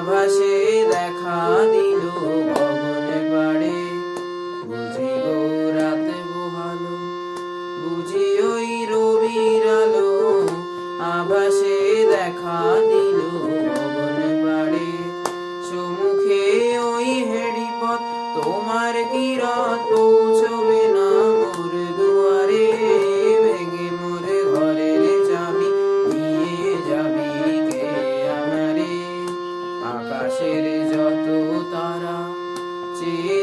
আভাসে দেখা দিল গগনে পাড়ে। বুঝি গো রাত পোহালো, বুঝি ওই রবির আলো, আভাসে দেখা দিল গগনে পাড়ে। সম্মুখে ওই হেড়িপথ, তোমার কিরণ পৌঁছবে না মোর দুয়ারে। ভেঙে মোর ঘরের চাবি নিয়ে যাবি কে আমারে। আকাশের যত তারা চেয়ে